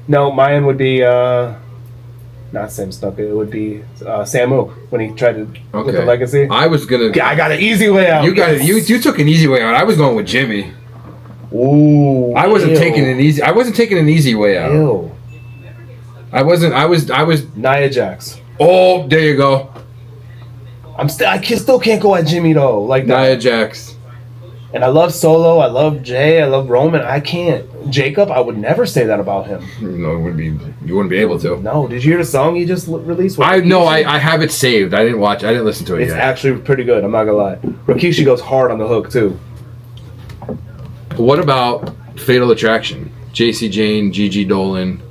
no, mine would be not Sim Snuka. It would be Samu when he tried to with the legacy. I was gonna. I got an easy way out. You got it. You took an easy way out. I was going with Jimmy. Ooh. I wasn't taking an easy. I wasn't taking an easy way out. Ew. I wasn't. I was. Nia Jax. Oh, there you go. I still can't go at Jimmy though. Like that. Nia Jax. And I love Solo. I love Jay. I love Roman. I can't. Jacob. I would never say that about him. No, it wouldn't be. You wouldn't be able to. No. Did you hear the song he just released? I have it saved. I didn't watch. I didn't listen to it It's yet. actually pretty good. I'm not gonna lie. Rikishi goes hard on the hook too. What about Fatal Attraction? JC Jane, Gigi Dolan,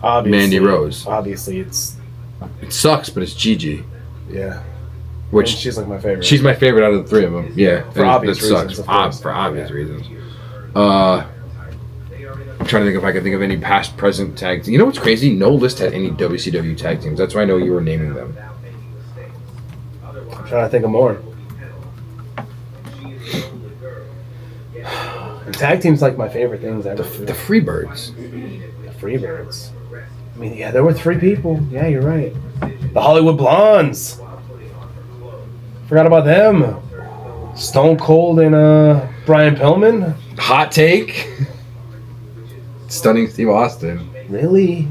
Obviously, Mandy Rose. Obviously, it's It sucks, but it's Gigi. yeah. Which And she's like my favorite. she's my favorite out of the three of them. Yeah, For obvious that sucks. reasons, of course. For obvious reasons. I'm trying to think if I can think of any past, present tag teams. You know what's crazy? No list had any WCW tag teams. That's why I know you were naming them. I'm trying to think of more. And tag teams like my favorite things ever. The Freebirds. The Freebirds. I mean, yeah, there were 3 people. Yeah, you're right. The Hollywood Blondes. Forgot about them. Stone Cold and Brian Pillman. Hot take. Stunning Steve Austin. Really?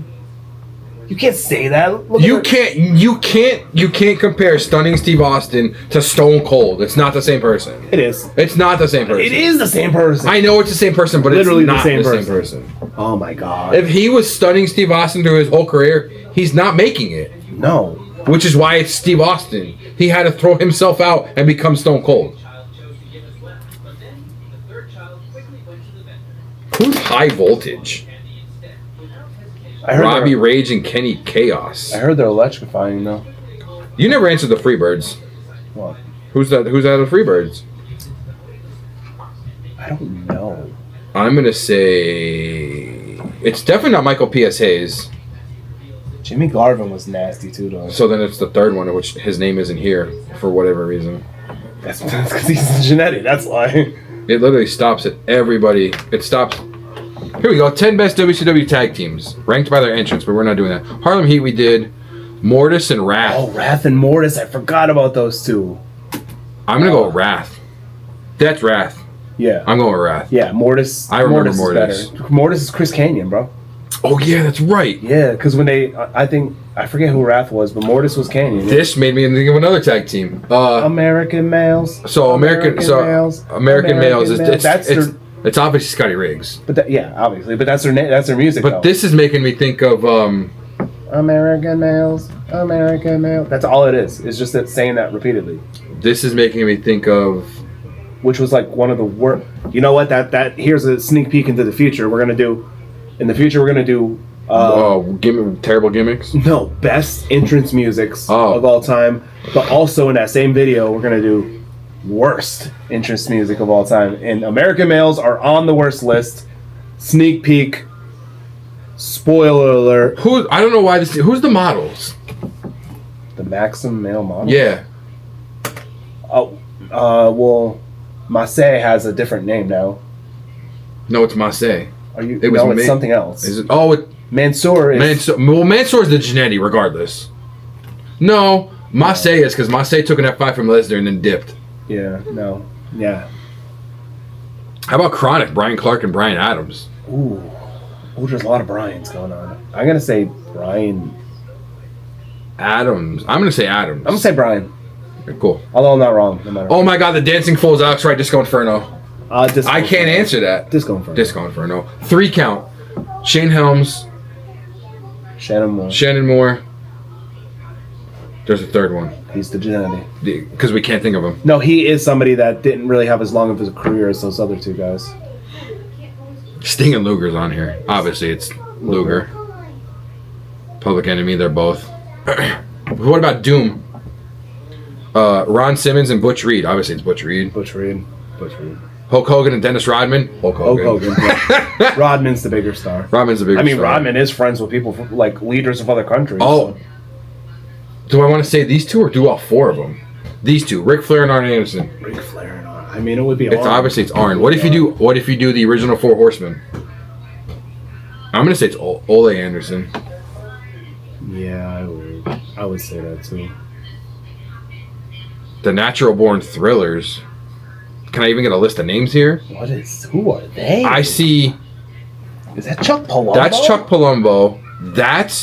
You can't say that. Look You at her- can't compare Stunning Steve Austin to Stone Cold. It's not the same person. It is. It's not the same person. It is the same person. I know it's the same person, but Literally it's the not same the same person. person. Oh my god. If he was Stunning Steve Austin through his whole career, he's not making it. No. Which is why it's Steve Austin. He had to throw himself out and become Stone Cold. Who's High Voltage? I heard Robbie they're- Rage and Kenny Chaos. I heard they're electrifying though. You never answered the Freebirds. What? Who's that? Who's out of the Freebirds? I don't know. I'm gonna say it's definitely not Michael P.S. Hayes. Jimmy Garvin was nasty too though. So then it's the third one, which his name isn't here for whatever reason. That's because he's Jannetty, that's why. It literally stops at everybody. It stops. Here we go. 10 best WCW tag teams ranked by their entrance, but we're not doing that. Harlem Heat we did. Mortis and Wrath. Oh, Wrath and Mortis, I forgot about those two. I'm gonna go with Wrath. That's Wrath. Yeah. I'm going with Wrath. Yeah, Mortis. I remember Mortis. Is better. Mortis is Chris Canyon, bro. Oh yeah, that's right. Yeah, because when they, I forget who Wrath was, but Mortis was Canyon. This made me think of another tag team. American Males. So American Males. That's their, It's obviously Scotty Riggs. but yeah, obviously, but that's their that's their music. But though. this is making me think of American Males. American Males. That's all it is. It's just that saying that repeatedly. This is making me think of. Which was like one of the worst. You know what? That here's a sneak peek into the future. We're gonna do. In the future, we're gonna do. Terrible gimmicks. No, best entrance musics Oh. of all time. But also in that same video, we're gonna do worst entrance music of all time. And American Males are on the worst list. Sneak peek. Spoiler alert. I don't know why this. Who's the models? The Maxim male model. Yeah. Oh, well, Marseille has a different name now. No, it's Marseille. Are you? It was no, it's something else. Is it? Oh, Mansoor is. Mansoor's the Jannetty, regardless. No, Marseille is because Marseille took an F5 from Lesnar and then dipped. Yeah. No. Yeah. How about Chronic? Brian Clark and Brian Adams. Ooh, there's a lot of Brian's going on. I'm gonna say Brian. Adams. I'm gonna say Adams. I'm gonna say Brian. Okay, cool. Although I'm not wrong. No matter. Oh my God, the Dancing Fool's Alex Wright, Disco Inferno. Disco I can't Inferno. answer that. Disco Inferno. Disco Inferno. 3 count. Shane Helms. Shannon Moore. Shannon Moore. There's a third one. He's the Jannetty. Because we can't think of him. No, he is somebody that didn't really have as long of a career as those other 2 guys. Sting and Luger's on here. Obviously, it's Luger. Public Enemy, they're both. What about Doom? Ron Simmons and Butch Reed. Obviously, it's Butch Reed. Butch Reed. Hulk Hogan and Dennis Rodman. Hulk Hogan. yeah. Rodman's the bigger star. Rodman's the bigger I mean, star. Rodman is friends with people like leaders of other countries. Oh. So. Do I want to say these 2 or do all 4 of them? These 2, Ric Flair and Arn Anderson. Ric Flair and Arn. I mean, it would be. It's obviously it's Arn. What if you do the original 4 Horsemen? I'm gonna say it's Ole Anderson. Yeah, I would say that too. The Natural Born Thrillers. Can I even get a list of names here? Who are they? I see. Is that Chuck Palumbo? That's Chuck Palumbo.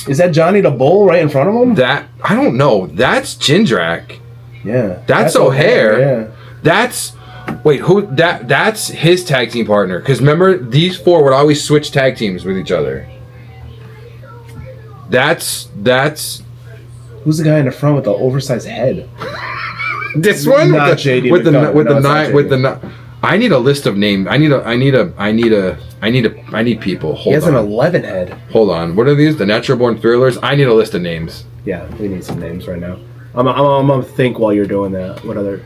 Is that Johnny the Bull right in front of him? I don't know. That's Jindrak. Yeah. That's O'Hare. Yeah. That's that's his tag team partner. Because remember, these four would always switch tag teams with each other. That's Who's the guy in the front with the oversized head? this one Not JD with the McDonough. nine. I need a list of names. I need people. He has an 11 head. Hold on. What are these? The Natural Born Thrillers? I need a list of names. Yeah, we need some names right now. I'm gonna think while you're doing that. What other?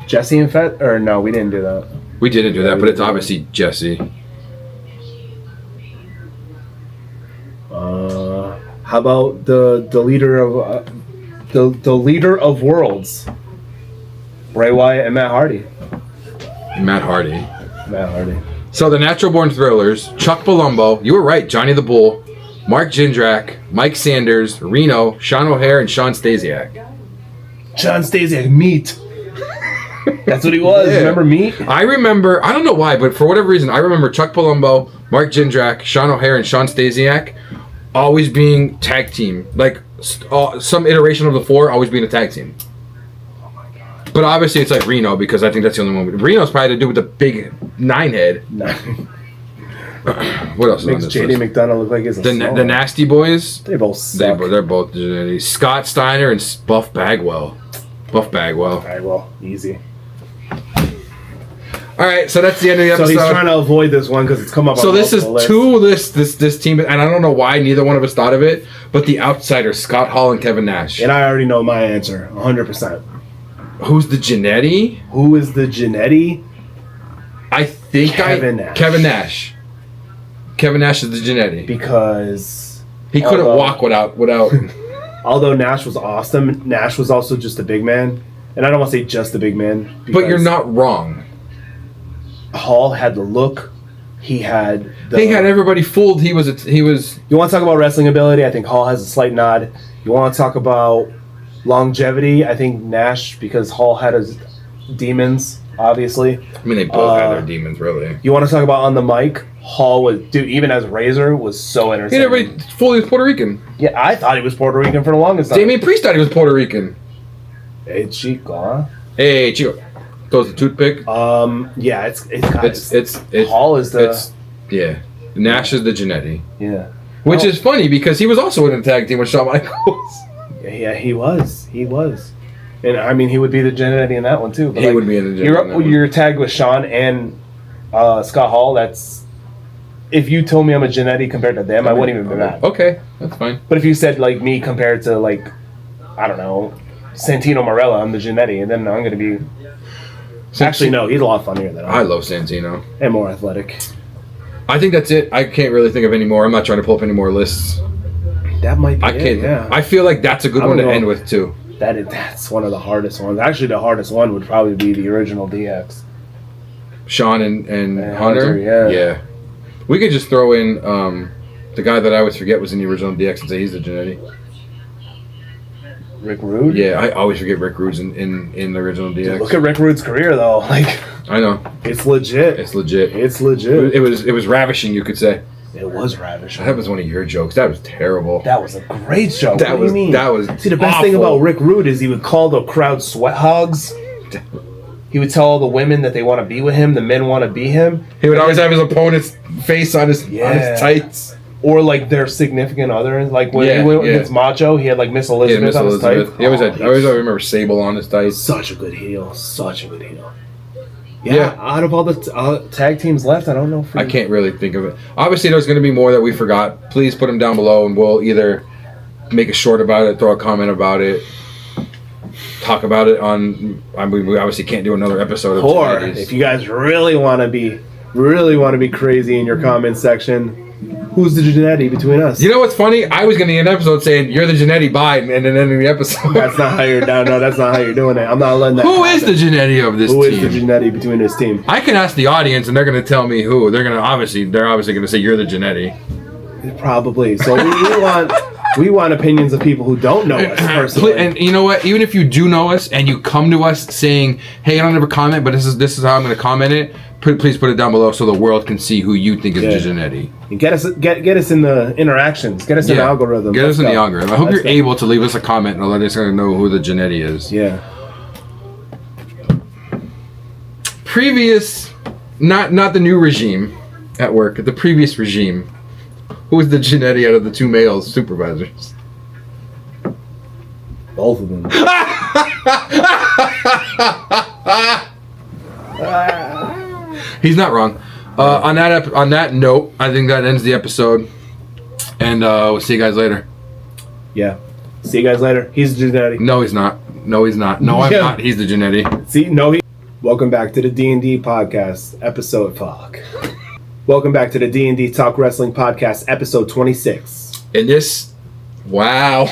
Jesse and Fett? Or no, we didn't do that. We didn't do that, but it's obviously Jesse. How about the leader of the leader of worlds? Bray Wyatt and Matt Hardy. Matt Hardy. Matt Hardy. So the Natural Born Thrillers, Chuck Palumbo, you were right, Johnny the Bull, Mark Jindrak, Mike Sanders, Reno, Sean O'Hare, and Sean Stasiak. Sean Stasiak, Meat. That's what he was. Yeah. Remember Meat? I remember, I don't know why, but for whatever reason, I remember Chuck Palumbo, Mark Jindrak, Sean O'Hare, and Sean Stasiak always being tag team. Like some iteration of the four always being a tag team. But obviously it's like Reno because I think that's the only one. Reno's probably to do with the big 9 head. What else is on Makes this JD list? McDonough look like he's a The Nasty Boys. They both suck. They're both Jannetty. Scott Steiner and Buff Bagwell. Buff Bagwell. Alright, well, easy. All right, so that's the end of the episode. So he's trying to avoid this one because it's come up. So on this is multiple lists. this team, and I don't know why neither one of us thought of it, but the outsiders, Scott Hall and Kevin Nash. And I already know my answer, 100%. Who's the Jannetty? Who is the Jannetty? I think Kevin Nash. Kevin Nash. Kevin Nash is the Jannetty. Because He couldn't walk without. although Nash was awesome, Nash was also just a big man. And I don't want to say just a big man. But you're not wrong. Hall had the look. He had He had everybody fooled. He was. You want to talk about wrestling ability? I think Hall has a slight nod. You want to talk about longevity? I think Nash, because Hall had his demons, obviously. I mean, they both had their demons, really. You want to talk about on the mic? Hall was, dude, even as Razor, was so He entertaining. had everybody fully was Puerto Rican. Yeah, I thought he was Puerto Rican for the longest time. Damian Priest thought he was Puerto Rican. Hey, Chico. Hey, Chico. Throws the toothpick. Yeah, it's Hall is the yeah. Nash is the Jannetty. yeah. Which is funny because he was also in a tag team with Shawn Michaels. Yeah, he was. And I mean, he would be the Jannetty in that one too. But He would be in the Jannetty in that one. You're tagged with Sean and Scott Hall. That's if you told me I'm a Jannetty compared to them, I wouldn't even be mad. Okay, that's fine. But if you said like me compared to like I don't know Santino Marella, I'm the Jannetty, and then I'm gonna be. Actually, no, he's a lot funnier than I love Santino. And more athletic. I think that's it. I can't really think of any more. I'm not trying to pull up any more lists. That might be I can't. yeah. I feel like that's a good one to end with too. That's one of the hardest ones. Actually, the hardest one would probably be the original DX. Sean and Hunter, Hunter. yeah. We could just throw in the guy that I always forget was in the original DX and say he's the Jannetty. Rick Rude? Yeah, I always forget Rick Rude's in the original DX. Dude, look at Rick Rude's career though. Like I know. it's legit. It's legit. It was ravishing, you could say. It was ravishing. That was one of your jokes. That was terrible. That was a great joke. That what was do you mean? that was See, the best thing about Rick Rude is he would call the crowd sweat hogs. He would tell all the women that they want to be with him, the men want to be him. He would always have his opponent's face on his tights. Or like their significant other. Like when Yeah, he went yeah. against Macho, he had like Miss Elizabeth Miss on his Elizabeth. tights. He always had. I always remember Sable on his tights. Such a good heel. Such a good heel. Yeah. Out of all the tag teams left, I don't know. I can't really think of it. Obviously, there's going to be more that we forgot. Please put them down below, and we'll either make a short about it, throw a comment about it, talk about it on. I mean, we obviously can't do another episode of Or Jannetty's. if you guys really want to be crazy in your comment section, who's the Jannetty between us? You know what's funny? I was going to end the episode saying you're the Jannetty, bye, and then ending the episode. That's not how you're down. No, that's not how you're doing it. I'm not letting that. Who is the Jannetty of this Who team? is the Jannetty between this team? I can ask the audience, and they're going to tell me who. They're obviously going to say you're the Jannetty. Probably. So we want We want opinions of people who don't know us personally. And you know what? Even if you do know us and you come to us saying, "Hey, I don't ever comment, but this is how I'm going to comment it," please put it down below so the world can see who you think is Jannetty. And get us in the interactions. Get us in the algorithm. Get us in the algorithm. I hope you're able to leave us a comment and let us know who the Jannetty is. Yeah. Previous, not the new regime at work. The previous regime. Who was the Jannetty out of the two male supervisors? Both of them. He's not wrong. On that note, I think that ends the episode, and we'll see you guys later. Yeah. See you guys later. He's the Jannetty. No, he's not. No, he's not. No, I'm not. He's the Jannetty. See, no, Welcome back to the D&D podcast, episode. Fuck. Welcome back to the D&D Talk Wrestling podcast, episode 26. And this, wow.